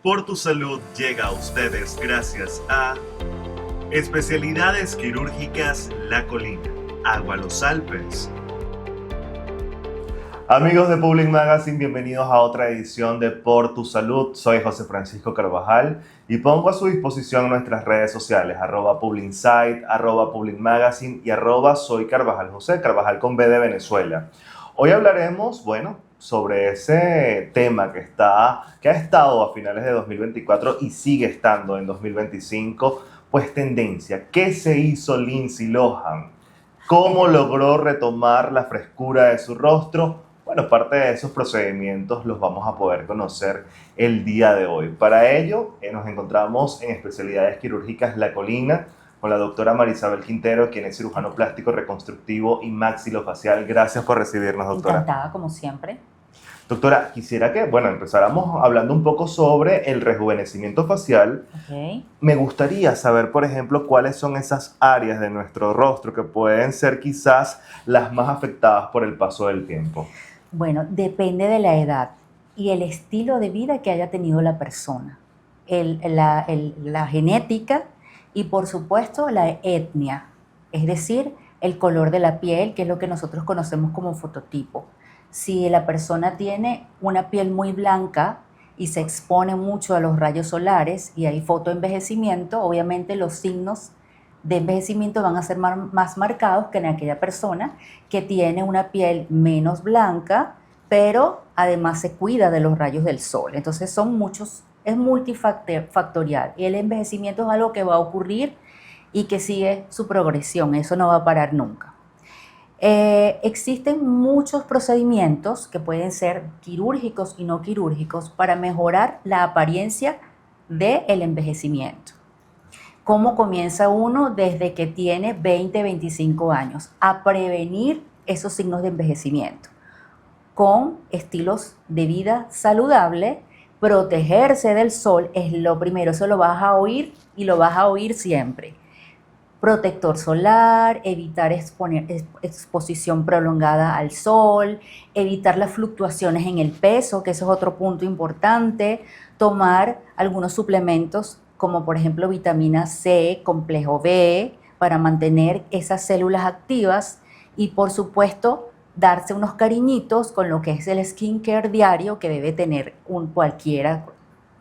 Por tu salud llega a ustedes gracias a Especialidades Quirúrgicas La Colina, Agua Los Alpes. Amigos de Public Magazine, bienvenidos a otra edición de Por tu Salud. Soy José Francisco Carvajal y pongo a su disposición nuestras redes sociales, @PublicInsight, @PublicMagazine y @SoyCarvajalJosé, Carvajal con B de Venezuela. Hoy hablaremos, sobre ese tema que ha estado a finales de 2024 y sigue estando en 2025, pues tendencia. ¿Qué se hizo Lindsay Lohan? ¿Cómo logró retomar la frescura de su rostro? Bueno, parte de esos procedimientos los vamos a poder conocer el día de hoy. Para ello, nos encontramos en Especialidades Quirúrgicas La Colina con la doctora Marisabel Quintero, quien es cirujano plástico reconstructivo y maxilofacial. Gracias por recibirnos, doctora. Encantada, como siempre. Doctora, quisiera que, empezáramos hablando un poco sobre el rejuvenecimiento facial. Okay. Me gustaría saber, por ejemplo, cuáles son esas áreas de nuestro rostro que pueden ser quizás las más afectadas por el paso del tiempo. Bueno, depende de la edad y el estilo de vida que haya tenido la persona, la genética y, por supuesto, la etnia, es decir, el color de la piel, que es lo que nosotros conocemos como fototipo. Si la persona tiene una piel muy blanca y se expone mucho a los rayos solares y hay fotoenvejecimiento, obviamente los signos de envejecimiento van a ser más marcados que en aquella persona que tiene una piel menos blanca, pero además se cuida de los rayos del sol. Entonces es multifactorial y el envejecimiento es algo que va a ocurrir y que sigue su progresión, eso no va a parar nunca. Existen muchos procedimientos que pueden ser quirúrgicos y no quirúrgicos para mejorar la apariencia del envejecimiento. ¿Cómo comienza uno desde que tiene 20, 25 años? A prevenir esos signos de envejecimiento con estilos de vida saludable. Protegerse del sol es lo primero, eso lo vas a oír y lo vas a oír siempre. Protector solar, evitar exposición prolongada al sol, evitar las fluctuaciones en el peso, que eso es otro punto importante, tomar algunos suplementos como por ejemplo vitamina C, complejo B, para mantener esas células activas y por supuesto darse unos cariñitos con lo que es el skincare diario que debe tener cualquiera,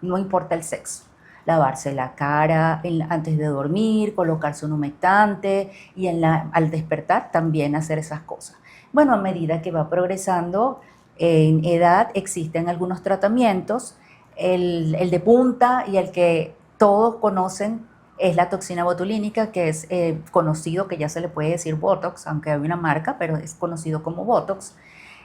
no importa el sexo. Lavarse la cara antes de dormir, colocarse un humectante y al despertar también hacer esas cosas. Bueno, a medida que va progresando en edad existen algunos tratamientos, el de punta y el que todos conocen es la toxina botulínica, que es conocido, que ya se le puede decir Botox, aunque hay una marca, pero es conocido como Botox.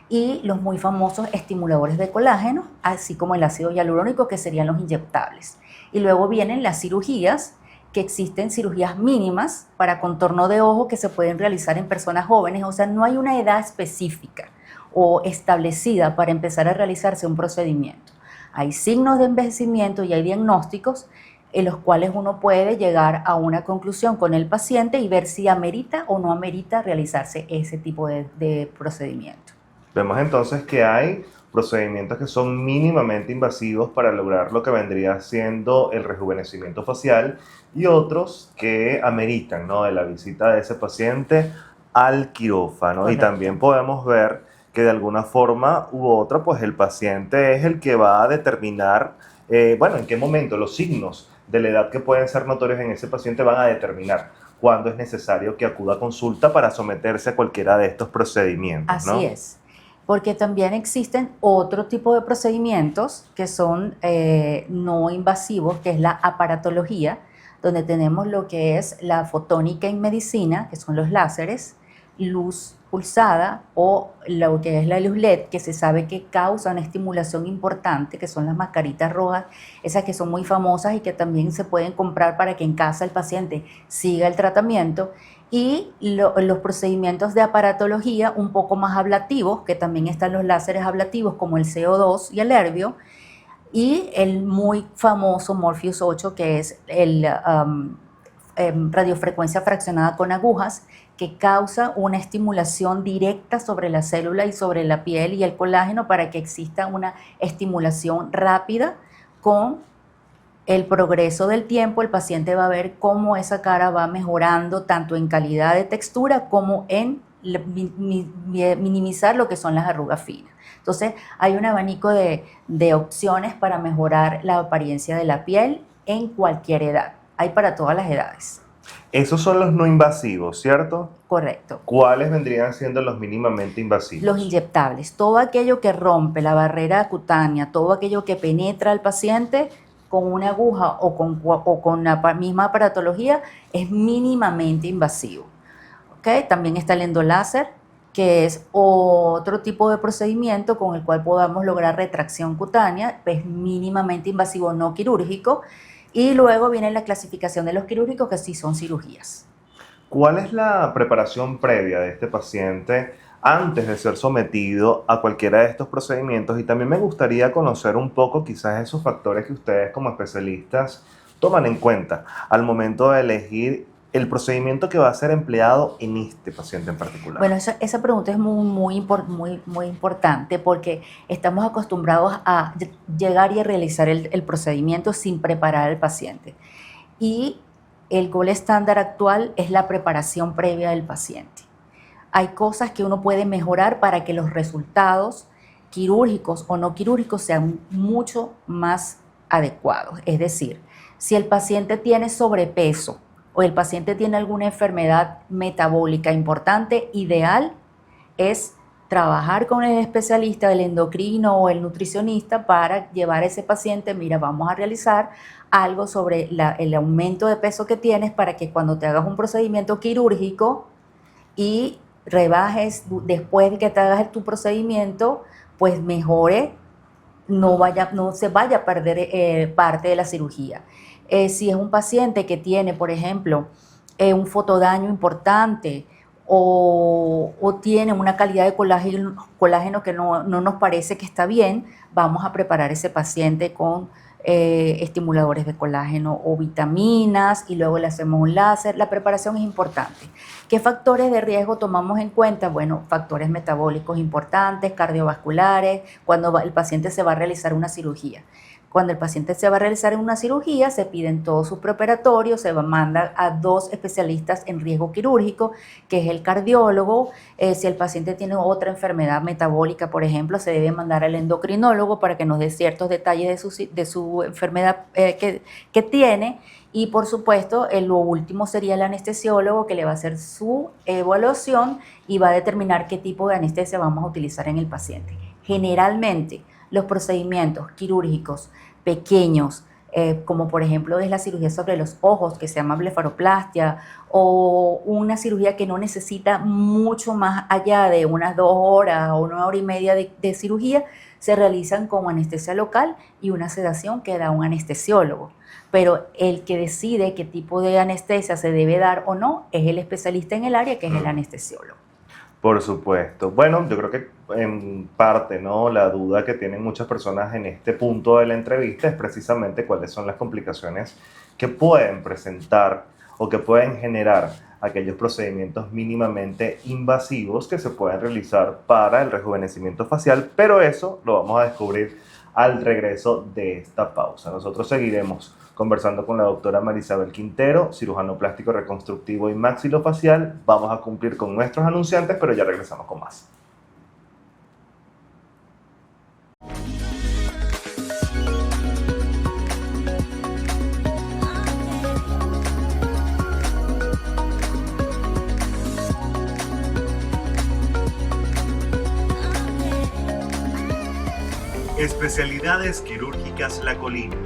Y los muy famosos estimuladores de colágeno, así como el ácido hialurónico, que serían los inyectables. Y luego vienen las cirugías, que existen cirugías mínimas para contorno de ojo que se pueden realizar en personas jóvenes, o sea, no hay una edad específica o establecida para empezar a realizarse un procedimiento. Hay signos de envejecimiento y hay diagnósticos en los cuales uno puede llegar a una conclusión con el paciente y ver si amerita o no amerita realizarse ese tipo de procedimiento. Vemos entonces que hay procedimientos que son mínimamente invasivos para lograr lo que vendría siendo el rejuvenecimiento facial y otros que ameritan, ¿no?, de la visita de ese paciente al quirófano. Correcto. Y también podemos ver que de alguna forma u otra, pues el paciente es el que va a determinar, en qué momento los signos de la edad que pueden ser notorios en ese paciente van a determinar cuándo es necesario que acuda a consulta para someterse a cualquiera de estos procedimientos, ¿no? Así es. Porque también existen otro tipo de procedimientos que son no invasivos, que es la aparatología, donde tenemos lo que es la fotónica en medicina, que son los láseres, luz pulsada o lo que es la luz LED, que se sabe que causa una estimulación importante, que son las mascaritas rojas, esas que son muy famosas y que también se pueden comprar para que en casa el paciente siga el tratamiento. Y los procedimientos de aparatología un poco más ablativos, que también están los láseres ablativos como el CO2 y el Erbio, y el muy famoso Morpheus 8, que es el radiofrecuencia fraccionada con agujas, que causa una estimulación directa sobre la célula y sobre la piel y el colágeno para que exista una estimulación rápida con el progreso del tiempo, el paciente va a ver cómo esa cara va mejorando tanto en calidad de textura como en minimizar lo que son las arrugas finas. Entonces, hay un abanico de opciones para mejorar la apariencia de la piel en cualquier edad. Hay para todas las edades. Esos son los no invasivos, ¿cierto? Correcto. ¿Cuáles vendrían siendo los mínimamente invasivos? Los inyectables, todo aquello que rompe la barrera cutánea, todo aquello que penetra al paciente con una aguja o con la misma aparatología es mínimamente invasivo. ¿Okay? También está el endoláser, que es otro tipo de procedimiento con el cual podamos lograr retracción cutánea, es mínimamente invasivo no quirúrgico. Y luego viene la clasificación de los quirúrgicos, que sí son cirugías. ¿Cuál es la preparación previa de este paciente antes de ser sometido a cualquiera de estos procedimientos? Y también me gustaría conocer un poco quizás esos factores que ustedes como especialistas toman en cuenta al momento de elegir el procedimiento que va a ser empleado en este paciente en particular. Bueno, esa pregunta es muy importante porque estamos acostumbrados a llegar y a realizar el procedimiento sin preparar al paciente. Y el gold estándar actual es la preparación previa del paciente. Hay cosas que uno puede mejorar para que los resultados quirúrgicos o no quirúrgicos sean mucho más adecuados. Es decir, si el paciente tiene sobrepeso o el paciente tiene alguna enfermedad metabólica importante, ideal es trabajar con el especialista, el endocrino o el nutricionista para llevar a ese paciente, mira, vamos a realizar algo sobre el aumento de peso que tienes para que cuando te hagas un procedimiento quirúrgico y rebajes después de que te hagas tu procedimiento, pues mejore, no se vaya a perder parte de la cirugía. Si es un paciente que tiene, por ejemplo, un fotodaño importante o tiene una calidad de colágeno que no nos parece que está bien, vamos a preparar ese paciente con estimuladores de colágeno o vitaminas y luego le hacemos un láser. La preparación es importante. ¿Qué factores de riesgo tomamos en cuenta? Bueno, factores metabólicos importantes, cardiovasculares, cuando el paciente se va a realizar una cirugía. Cuando el paciente se va a realizar una cirugía, se piden todos sus preparatorios, se manda a 2 especialistas en riesgo quirúrgico, que es el cardiólogo. Si el paciente tiene otra enfermedad metabólica, por ejemplo, se debe mandar al endocrinólogo para que nos dé ciertos detalles de su enfermedad que tiene. Y por supuesto, lo último sería el anestesiólogo, que le va a hacer su evaluación y va a determinar qué tipo de anestesia vamos a utilizar en el paciente. Generalmente, los procedimientos quirúrgicos pequeños, como por ejemplo es la cirugía sobre los ojos, que se llama blefaroplastia, o una cirugía que no necesita mucho más allá de unas 2 horas o 1 hora y media de cirugía, se realizan con anestesia local y una sedación que da un anestesiólogo. Pero el que decide qué tipo de anestesia se debe dar o no es el especialista en el área, que es el anestesiólogo. Por supuesto. Bueno, yo creo que en parte, ¿no? La duda que tienen muchas personas en este punto de la entrevista es precisamente cuáles son las complicaciones que pueden presentar o que pueden generar aquellos procedimientos mínimamente invasivos que se pueden realizar para el rejuvenecimiento facial, pero eso lo vamos a descubrir al regreso de esta pausa. Nosotros seguiremos conversando con la doctora Marisabel Quintero, cirujano plástico reconstructivo y maxilofacial. Vamos a cumplir con nuestros anunciantes, pero ya regresamos con más. Especialidades Quirúrgicas La Colina.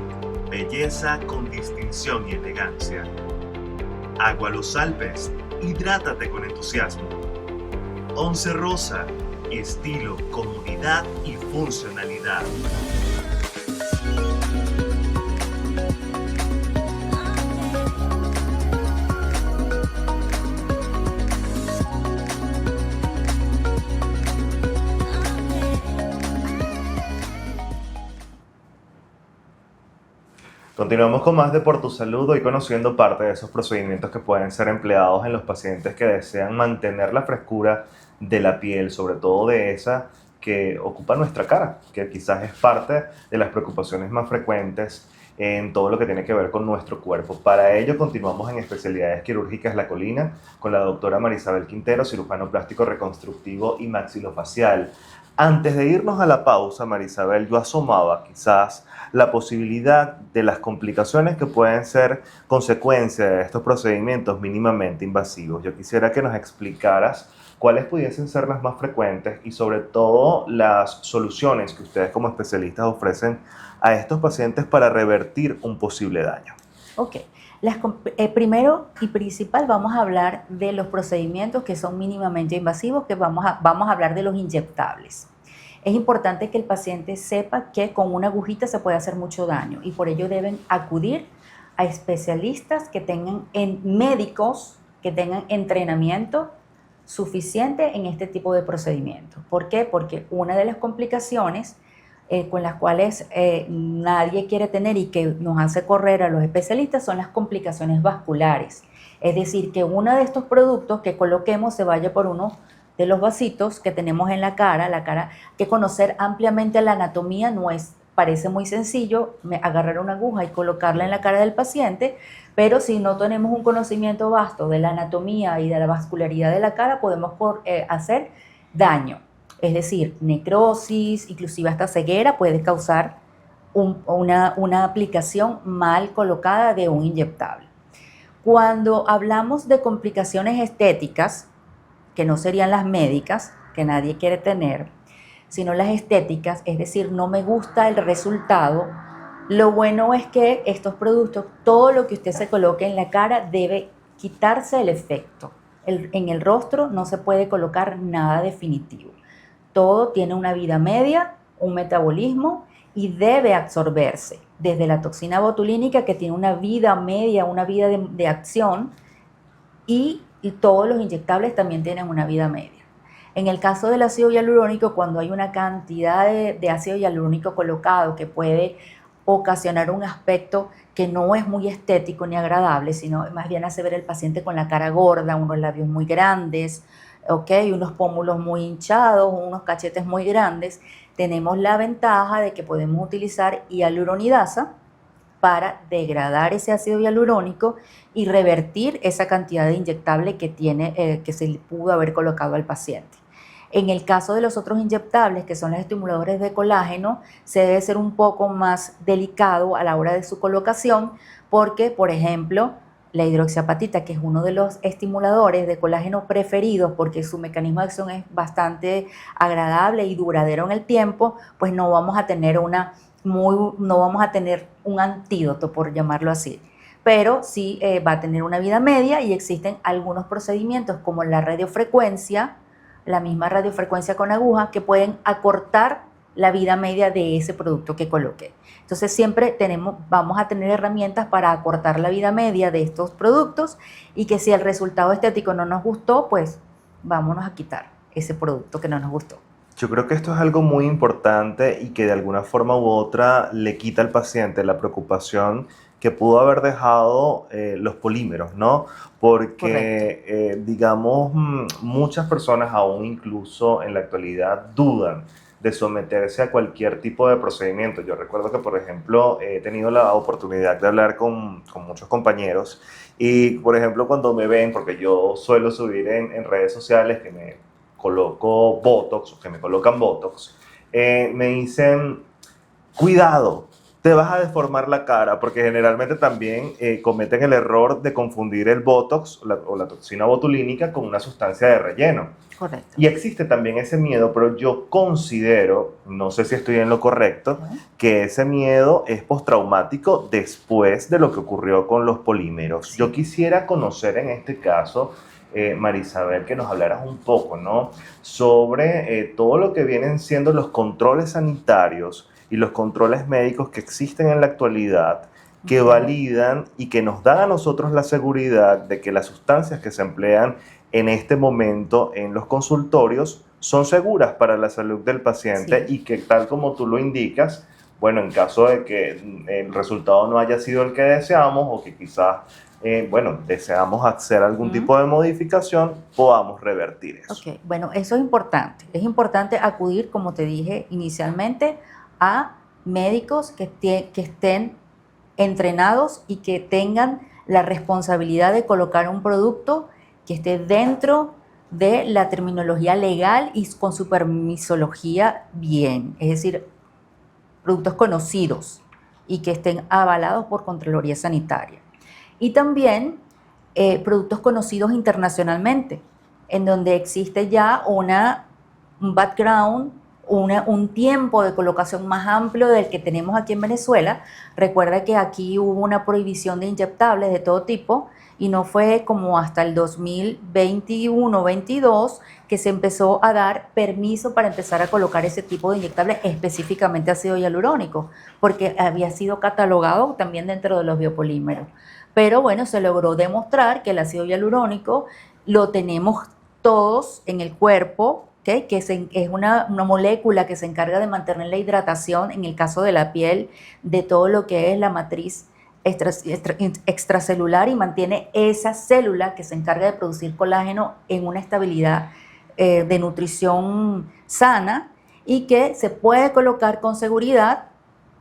Belleza con distinción y elegancia. Agua Los Alpes. Hidrátate con entusiasmo. Once Rosa. Estilo, comodidad y funcionalidad. Continuamos con más de Por Tu Salud y conociendo parte de esos procedimientos que pueden ser empleados en los pacientes que desean mantener la frescura de la piel, sobre todo de esa que ocupa nuestra cara, que quizás es parte de las preocupaciones más frecuentes en todo lo que tiene que ver con nuestro cuerpo. Para ello continuamos en Especialidades Quirúrgicas La Colina con la doctora Marisabel Quintero, cirujano plástico reconstructivo y maxilofacial. Antes de irnos a la pausa, Marisabel, yo asomaba quizás la posibilidad de las complicaciones que pueden ser consecuencia de estos procedimientos mínimamente invasivos. Yo quisiera que nos explicaras cuáles pudiesen ser las más frecuentes y sobre todo las soluciones que ustedes como especialistas ofrecen a estos pacientes para revertir un posible daño. Ok, primero y principal vamos a hablar de los procedimientos que son mínimamente invasivos, que vamos a hablar de los inyectables. Es importante que el paciente sepa que con una agujita se puede hacer mucho daño y por ello deben acudir a especialistas que tengan, médicos que tengan entrenamiento suficiente en este tipo de procedimientos. ¿Por qué? Porque una de las complicaciones con las cuales nadie quiere tener y que nos hace correr a los especialistas son las complicaciones vasculares. Es decir, que uno de estos productos que coloquemos se vaya por uno de los vasitos que tenemos en la cara, que conocer ampliamente la anatomía parece muy sencillo, agarrar una aguja y colocarla en la cara del paciente, pero si no tenemos un conocimiento vasto de la anatomía y de la vascularidad de la cara, podemos hacer daño. Es decir, necrosis, inclusive hasta ceguera puede causar una aplicación mal colocada de un inyectable. Cuando hablamos de complicaciones estéticas, que no serían las médicas, que nadie quiere tener, sino las estéticas, es decir, no me gusta el resultado, lo bueno es que estos productos, todo lo que usted se coloque en la cara debe quitarse el efecto. En el rostro no se puede colocar nada definitivo. Todo tiene una vida media, un metabolismo y debe absorberse. Desde la toxina botulínica que tiene una vida media, una vida de acción y todos los inyectables también tienen una vida media. En el caso del ácido hialurónico, cuando hay una cantidad de ácido hialurónico colocado que puede ocasionar un aspecto que no es muy estético ni agradable, sino más bien hace ver al paciente con la cara gorda, unos labios muy grandes, unos pómulos muy hinchados, unos cachetes muy grandes, tenemos la ventaja de que podemos utilizar hialuronidasa para degradar ese ácido hialurónico y revertir esa cantidad de inyectable que se le pudo haber colocado al paciente. En el caso de los otros inyectables, que son los estimuladores de colágeno, se debe ser un poco más delicado a la hora de su colocación porque, por ejemplo, la hidroxiapatita, que es uno de los estimuladores de colágeno preferidos porque su mecanismo de acción es bastante agradable y duradero en el tiempo, pues no vamos a tener un antídoto, por llamarlo así. Pero sí va a tener una vida media y existen algunos procedimientos como la radiofrecuencia, la misma radiofrecuencia con aguja, que pueden acortar la vida media de ese producto que coloqué. Entonces siempre vamos a tener herramientas para acortar la vida media de estos productos y que si el resultado estético no nos gustó, pues vámonos a quitar ese producto que no nos gustó. Yo creo que esto es algo muy importante y que de alguna forma u otra le quita al paciente la preocupación que pudo haber dejado los polímeros, ¿no? Porque, digamos, muchas personas aún incluso en la actualidad dudan de someterse a cualquier tipo de procedimiento. Yo recuerdo que, por ejemplo, he tenido la oportunidad de hablar con muchos compañeros y, por ejemplo, cuando me ven, porque yo suelo subir en redes sociales que me coloco Botox o que me colocan Botox, me dicen, cuidado, te vas a deformar la cara, porque generalmente también cometen el error de confundir el Botox o la toxina botulínica con una sustancia de relleno. Correcto. Y existe también ese miedo, pero yo considero, no sé si estoy en lo correcto, que ese miedo es postraumático después de lo que ocurrió con los polímeros. Sí. Yo quisiera conocer en este caso, Marisabel, que nos hablaras un poco, ¿no?, sobre todo lo que vienen siendo los controles sanitarios y los controles médicos que existen en la actualidad, que validan y que nos dan a nosotros la seguridad de que las sustancias que se emplean en este momento en los consultorios son seguras para la salud del paciente. Sí. Y que, tal como tú lo indicas, bueno, en caso de que el resultado no haya sido el que deseamos o que quizás bueno, deseamos hacer algún tipo de modificación, podamos revertir eso. Ok, bueno, eso es importante. Es importante acudir, como te dije inicialmente, a médicos que estén entrenados y que tengan la responsabilidad de colocar un producto que esté dentro de la terminología legal y con su permisología bien, es decir, productos conocidos y que estén avalados por Contraloría Sanitaria. Y también productos conocidos internacionalmente, en donde existe ya un background, un tiempo de colocación más amplio del que tenemos aquí en Venezuela. Recuerda que aquí hubo una prohibición de inyectables de todo tipo y no fue como hasta el 2021-22 que se empezó a dar permiso para empezar a colocar ese tipo de inyectables, específicamente ácido hialurónico, porque había sido catalogado también dentro de los biopolímeros. Pero bueno, se logró demostrar que el ácido hialurónico lo tenemos todos en el cuerpo, ¿okay? Que es una molécula que se encarga de mantener la hidratación, en el caso de la piel, de todo lo que es la matriz extracelular, y mantiene esa célula que se encarga de producir colágeno en una estabilidad de nutrición sana, y que se puede colocar con seguridad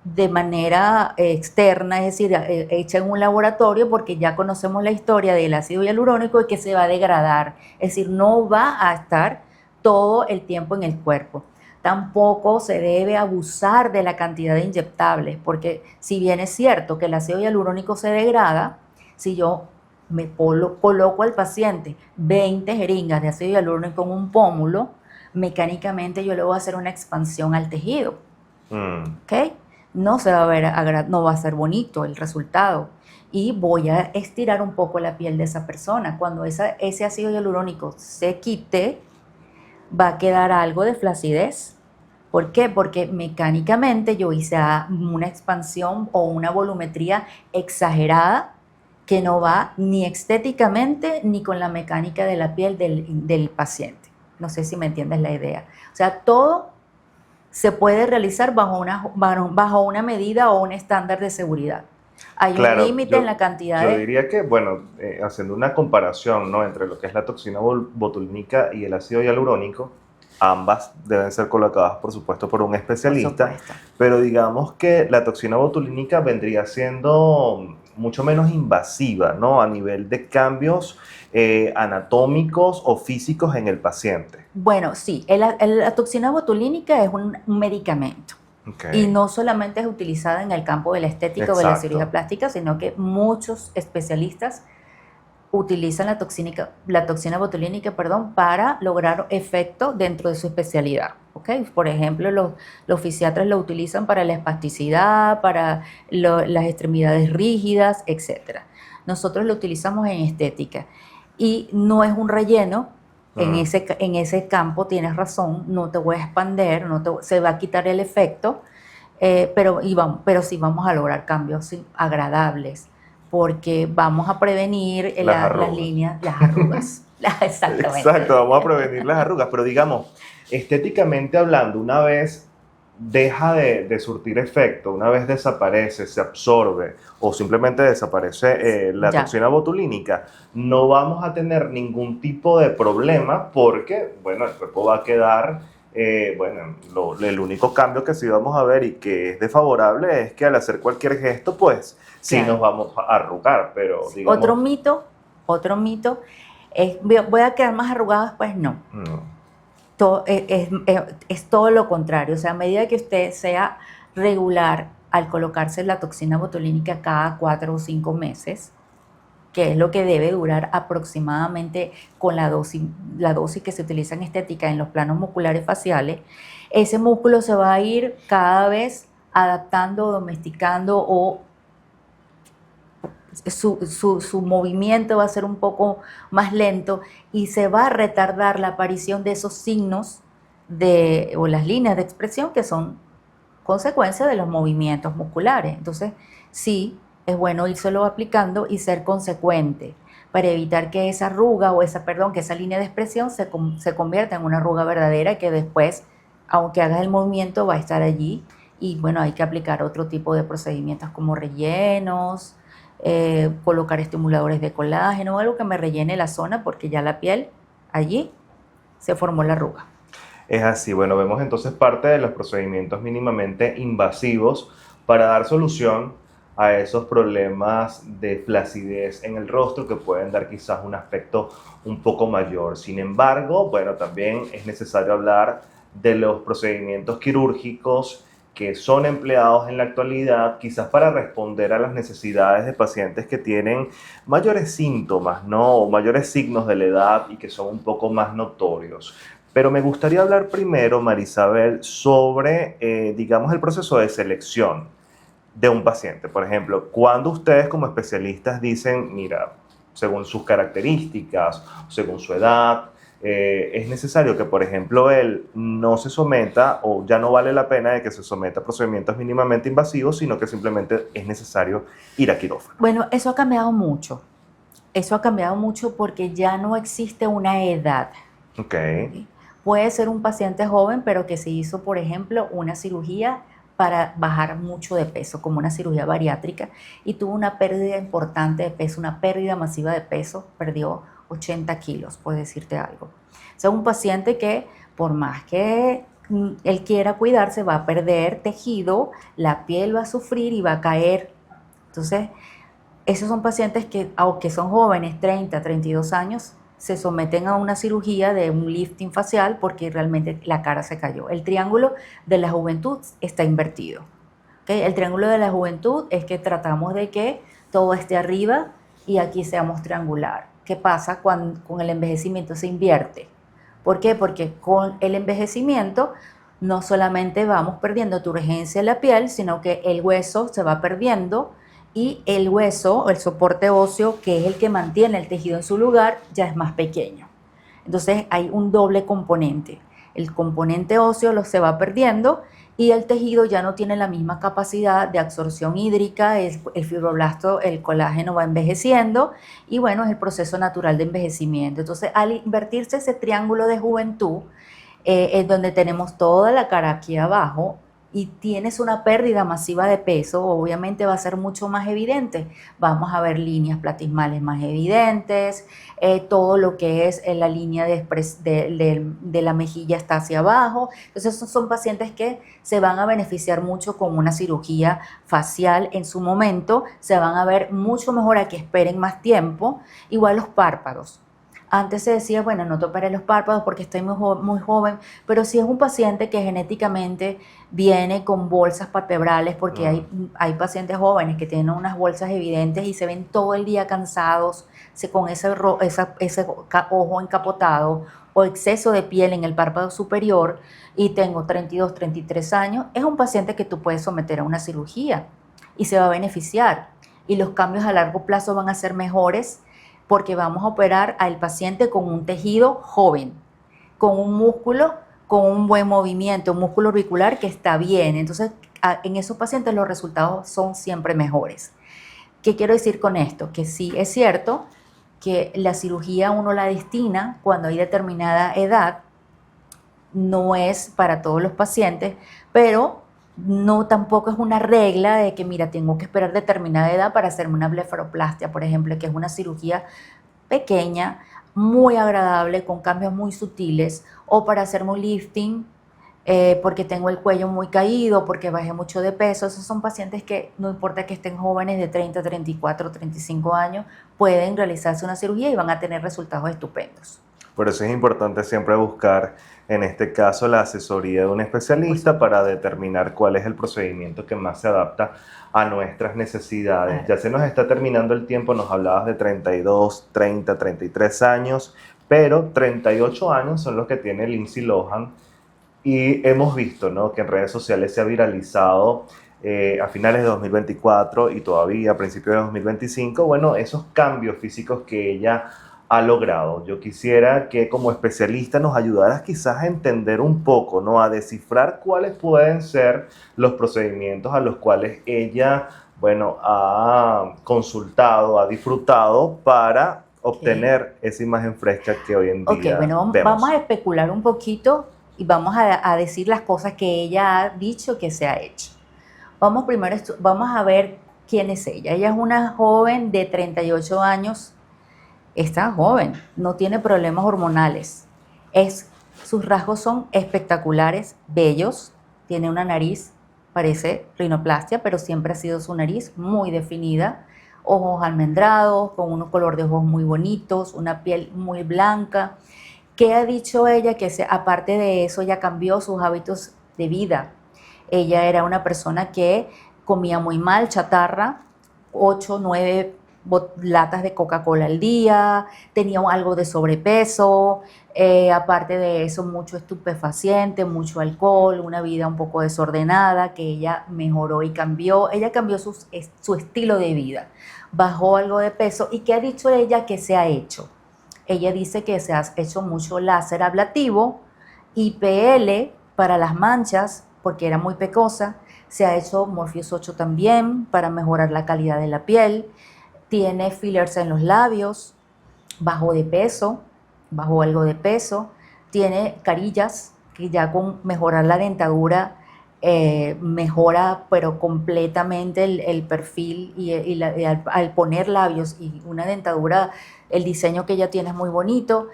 de manera externa, es decir, hecha en un laboratorio, porque ya conocemos la historia del ácido hialurónico y que se va a degradar, es decir, no va a estar todo el tiempo en el cuerpo. Tampoco se debe abusar de la cantidad de inyectables, porque si bien es cierto que el ácido hialurónico se degrada, si yo me coloco al paciente 20 jeringas de ácido hialurónico en un pómulo, mecánicamente yo le voy a hacer una expansión al tejido. ¿Ok? No se va a ver, no va a ser bonito el resultado, y voy a estirar un poco la piel de esa persona. Cuando ese ácido hialurónico se quite, va a quedar algo de flacidez. ¿Por qué? Porque mecánicamente yo hice una expansión o una volumetría exagerada que no va ni estéticamente ni con la mecánica de la piel del paciente. No sé si me entiendes la idea. O sea, todo se puede realizar bajo una medida o un estándar de seguridad. Hay Claro, un límite en la cantidad yo de... diría que, bueno, haciendo una comparación, ¿no?, entre lo que es la toxina botulínica y el ácido hialurónico, ambas deben ser colocadas, por supuesto, por un especialista, Por supuesto. pero digamos que la toxina botulínica vendría siendo mucho menos invasiva, ¿no?, a nivel de cambios anatómicos o físicos en el paciente. Bueno, sí, la toxina botulínica es un medicamento. Okay. Y no solamente es utilizada en el campo de la estética o de la cirugía plástica, sino que muchos especialistas utilizan la toxina botulínica, para lograr efecto dentro de su especialidad. ¿Okay? Por ejemplo, los fisiatras lo utilizan para la espasticidad, para las extremidades rígidas, etc. Nosotros lo utilizamos en estética y no es un relleno. En ese campo tienes razón, no te voy a expander, se va a quitar el efecto, pero sí vamos a lograr cambios agradables, porque vamos a prevenir las líneas, las arrugas. Exactamente. Exacto, vamos a prevenir las arrugas, pero digamos, estéticamente hablando, una vez deja de surtir efecto, una vez desaparece, se absorbe o simplemente desaparece la toxina botulínica, no vamos a tener ningún tipo de problema, porque, bueno, el cuerpo va a quedar, el único cambio que sí vamos a ver y que es desfavorable es que al hacer cualquier gesto, pues sí nos vamos a arrugar, pero digamos... Otro mito es, ¿voy a quedar más arrugada después? No. Es todo lo contrario. O sea, a medida que usted sea regular al colocarse la toxina botulínica cada 4 o 5 meses, que es lo que debe durar aproximadamente con la dosis que se utiliza en estética en los planos musculares faciales, ese músculo se va a ir cada vez adaptando, domesticando, o su movimiento va a ser un poco más lento y se va a retardar la aparición de esos signos o las líneas de expresión que son consecuencia de los movimientos musculares. Entonces, sí, es bueno írselo aplicando y ser consecuente para evitar que esa arruga que esa línea de expresión se convierta en una arruga verdadera, que después, aunque hagas el movimiento, va a estar allí. Y bueno, hay que aplicar otro tipo de procedimientos como rellenos, colocar estimuladores de colágeno, algo que me rellene la zona porque ya la piel allí se formó la arruga. Es así, bueno, vemos entonces parte de los procedimientos mínimamente invasivos para dar solución a esos problemas de flacidez en el rostro que pueden dar quizás un aspecto un poco mayor. Sin embargo, bueno, también es necesario hablar de los procedimientos quirúrgicos que son empleados en la actualidad, quizás para responder a las necesidades de pacientes que tienen mayores síntomas, ¿no? O mayores signos de la edad y que son un poco más notorios. Pero me gustaría hablar primero, Marisabel, sobre, digamos, el proceso de selección de un paciente. Por ejemplo, cuando ustedes como especialistas dicen, mira, según sus características, según su edad, es necesario que, por ejemplo, él no se someta o ya no vale la pena de que se someta a procedimientos mínimamente invasivos, sino que simplemente es necesario ir a quirófano. Bueno, eso ha cambiado mucho. Eso ha cambiado mucho porque ya no existe una edad. Ok. ¿Sí? Puede ser un paciente joven, pero que se hizo, por ejemplo, una cirugía para bajar mucho de peso, como una cirugía bariátrica, y tuvo una pérdida importante de peso, una pérdida masiva de peso, perdió 80 kilos, por decirte algo. O sea, un paciente que por más que él quiera cuidarse, va a perder tejido, la piel va a sufrir y va a caer. Entonces, esos son pacientes que, aunque son jóvenes, 30, 32 años, se someten a una cirugía de un lifting facial porque realmente la cara se cayó. El triángulo de la juventud está invertido. ¿Okay? El triángulo de la juventud es que tratamos de que todo esté arriba y aquí seamos triangular. ¿Qué pasa cuando con el envejecimiento se invierte? ¿Por qué? Porque con el envejecimiento no solamente vamos perdiendo turgencia en la piel, sino que el hueso se va perdiendo y el hueso, el soporte óseo, que es el que mantiene el tejido en su lugar, ya es más pequeño. Entonces hay un doble componente. El componente óseo se va perdiendo y el tejido ya no tiene la misma capacidad de absorción hídrica, el fibroblasto, el colágeno va envejeciendo y bueno, es el proceso natural de envejecimiento. Entonces al invertirse ese triángulo de juventud, es donde tenemos toda la cara aquí abajo, y tienes una pérdida masiva de peso, obviamente va a ser mucho más evidente. Vamos a ver líneas platismales más evidentes, todo lo que es la línea de la mejilla está hacia abajo. Entonces son pacientes que se van a beneficiar mucho con una cirugía facial en su momento, se van a ver mucho mejor a que esperen más tiempo. Igual los párpados. Antes se decía, bueno, no te operé los párpados porque estoy muy joven, pero si es un paciente que genéticamente viene con bolsas palpebrales, porque hay pacientes jóvenes que tienen unas bolsas evidentes y se ven todo el día cansados, con ese ojo encapotado o exceso de piel en el párpado superior, y tengo 32, 33 años, es un paciente que tú puedes someter a una cirugía y se va a beneficiar. Y los cambios a largo plazo van a ser mejores porque vamos a operar al paciente con un tejido joven, con un músculo, con un buen movimiento, un músculo auricular que está bien. Entonces, en esos pacientes los resultados son siempre mejores. ¿Qué quiero decir con esto? Que sí es cierto que la cirugía uno la destina cuando hay determinada edad, no es para todos los pacientes, pero no tampoco es una regla de que, mira, tengo que esperar determinada edad para hacerme una blefaroplastia, por ejemplo, que es una cirugía pequeña, muy agradable, con cambios muy sutiles, o para hacerme un lifting porque tengo el cuello muy caído, porque bajé mucho de peso. Esos son pacientes que, no importa que estén jóvenes de 30, 34, 35 años, pueden realizarse una cirugía y van a tener resultados estupendos. Por eso es importante siempre buscar, en este caso, la asesoría de un especialista para determinar cuál es el procedimiento que más se adapta a nuestras necesidades. Ya se nos está terminando el tiempo, nos hablabas de 32, 30, 33 años, pero 38 años son los que tiene Lindsay Lohan, y hemos visto, ¿no?, que en redes sociales se ha viralizado a finales de 2024 y todavía a principios de 2025, bueno, esos cambios físicos que ella ha logrado. Yo quisiera que como especialista nos ayudaras quizás a entender un poco, ¿no?, a descifrar cuáles pueden ser los procedimientos a los cuales ella, bueno, ha consultado, ha disfrutado para obtener esa imagen fresca que hoy en día bueno, vemos. Vamos a especular un poquito y vamos a decir las cosas que ella ha dicho que se ha hecho. Vamos a ver ¿Quién es ella? Ella es una joven de 38 años, está joven, no tiene problemas hormonales. Sus rasgos son espectaculares, bellos, tiene una nariz, parece rinoplastia, pero siempre ha sido su nariz muy definida, ojos almendrados, con un color de ojos muy bonitos, una piel muy blanca. ¿Qué ha dicho ella? Que aparte de eso, ella cambió sus hábitos de vida. Ella era una persona que comía muy mal, chatarra, 8, 9 latas de Coca-Cola al día, tenía algo de sobrepeso, aparte de eso mucho estupefaciente, mucho alcohol, una vida un poco desordenada que ella mejoró y cambió. Ella cambió su estilo de vida, bajó algo de peso. ¿Y qué ha dicho ella que se ha hecho? Ella dice que se ha hecho mucho láser ablativo, IPL para las manchas, porque era muy pecosa, se ha hecho Morpheus 8 también para mejorar la calidad de la piel, tiene fillers en los labios, bajó de peso, bajó algo de peso, tiene carillas que ya con mejorar la dentadura mejora pero completamente el perfil y al poner labios y una dentadura, el diseño que ella tiene es muy bonito.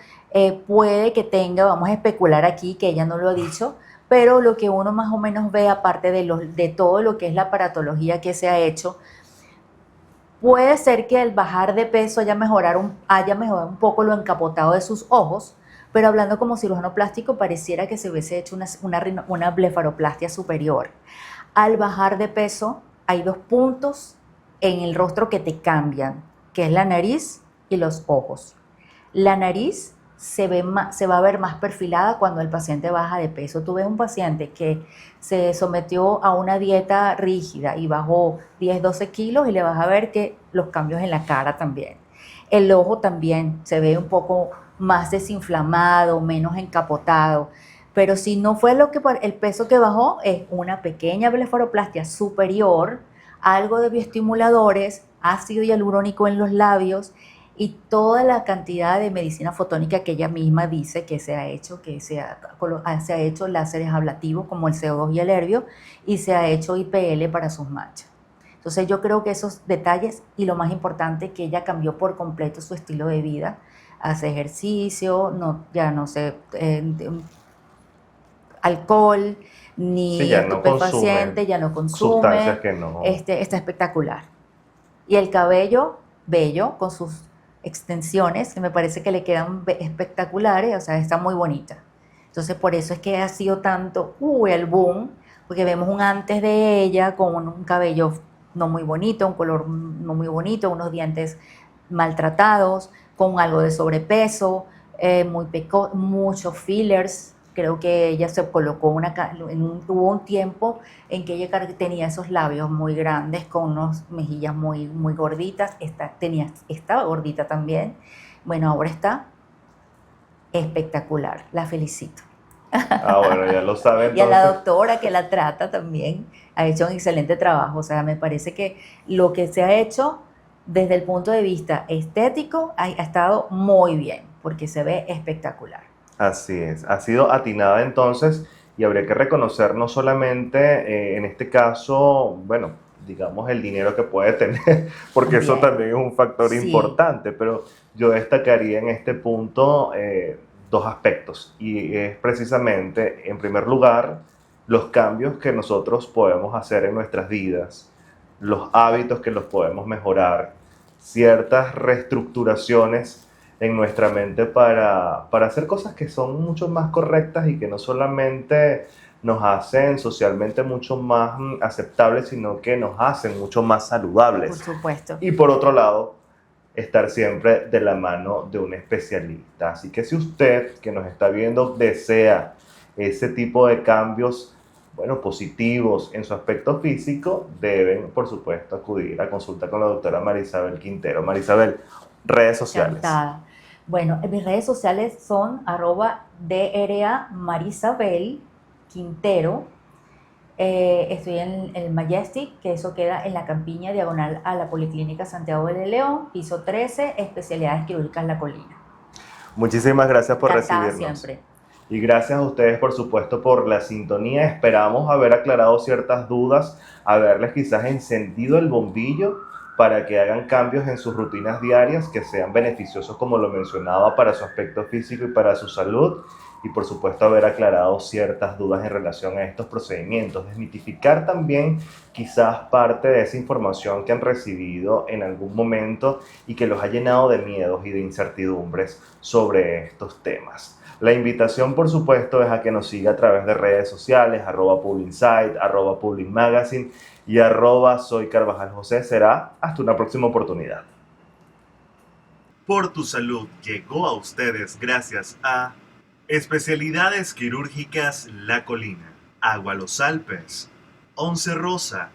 Puede que tenga, vamos a especular aquí, que ella no lo ha dicho, pero lo que uno más o menos ve, aparte de todo lo que es la aparatología que se ha hecho, puede ser que el bajar de peso haya mejorado un poco lo encapotado de sus ojos, pero hablando como cirujano plástico pareciera que se hubiese hecho una blefaroplastia superior. Al bajar de peso hay 2 puntos en el rostro que te cambian, que es la nariz y los ojos. La nariz se va a ver más perfilada cuando el paciente baja de peso. Tú ves un paciente que se sometió a una dieta rígida y bajó 10, 12 kilos y le vas a ver que los cambios en la cara también. El ojo también se ve un poco más desinflamado, menos encapotado. Pero si no fue el peso que bajó, es una pequeña blefaroplastia superior, algo de bioestimuladores, ácido hialurónico en los labios y toda la cantidad de medicina fotónica que ella misma dice que se ha hecho, se ha hecho láseres ablativos como el CO2 y el Herbio, y se ha hecho IPL para sus manchas. Entonces yo creo que esos detalles, y lo más importante, que ella cambió por completo su estilo de vida, hace ejercicio, ya no sé, alcohol, Sí, ni ya no estupefaciente, consume ya no sustancias consume, que no. está espectacular. Y el cabello, bello, con sus extensiones, que me parece que le quedan espectaculares, o sea, está muy bonita. Entonces, por eso es que ha sido tanto, el boom, porque vemos un antes de ella con un cabello no muy bonito, un color no muy bonito, unos dientes maltratados, con algo de sobrepeso, muchos fillers. Creo que ella se colocó hubo un tiempo en que ella tenía esos labios muy grandes con unas mejillas muy, muy gorditas. Estaba gordita también. Bueno, ahora está espectacular. La felicito. Ah, bueno, ya lo sabe Y a la entonces. doctora que la trata también ha hecho un excelente trabajo. O sea, me parece que lo que se ha hecho desde el punto de vista estético ha estado muy bien, porque se ve espectacular. Así es, ha sido atinada entonces y habría que reconocer no solamente en este caso, bueno, digamos el dinero que puede tener, porque eso También. también es un factor Sí, importante, pero yo destacaría en este punto 2 aspectos y es precisamente, en primer lugar, los cambios que nosotros podemos hacer en nuestras vidas, los hábitos que los podemos mejorar, ciertas reestructuraciones en nuestra mente para hacer cosas que son mucho más correctas y que no solamente nos hacen socialmente mucho más aceptables, sino que nos hacen mucho más por saludables. supuesto. Y por otro lado, estar siempre de la mano de un especialista. Así que si usted que nos está viendo desea ese tipo de cambios, bueno, positivos en su aspecto físico, deben, por supuesto, acudir a consulta con la doctora Marisabel Quintero. Marisabel, redes sociales. Encantada. Bueno, en mis redes sociales son @DRA Marisabel Quintero. Estoy en el Majestic, que eso queda en la Campiña, diagonal a la Policlínica Santiago de León, piso 13, especialidades quirúrgicas La Colina. Muchísimas gracias por Encantada recibirnos. siempre. Y gracias a ustedes, por supuesto, por la sintonía. Esperamos haber aclarado ciertas dudas, haberles quizás encendido el bombillo para que hagan cambios en sus rutinas diarias que sean beneficiosos, como lo mencionaba, para su aspecto físico y para su salud. Y por supuesto haber aclarado ciertas dudas en relación a estos procedimientos. Desmitificar también quizás parte de esa información que han recibido en algún momento y que los ha llenado de miedos y de incertidumbres sobre estos temas. La invitación, por supuesto, es a que nos siga a través de redes sociales, @PublinSite, @PublinMagazine y @SoyCarvajalJosé. Será hasta una próxima oportunidad. Por tu salud llegó a ustedes gracias a Especialidades Quirúrgicas La Colina, Agua Los Alpes, Once Rosa,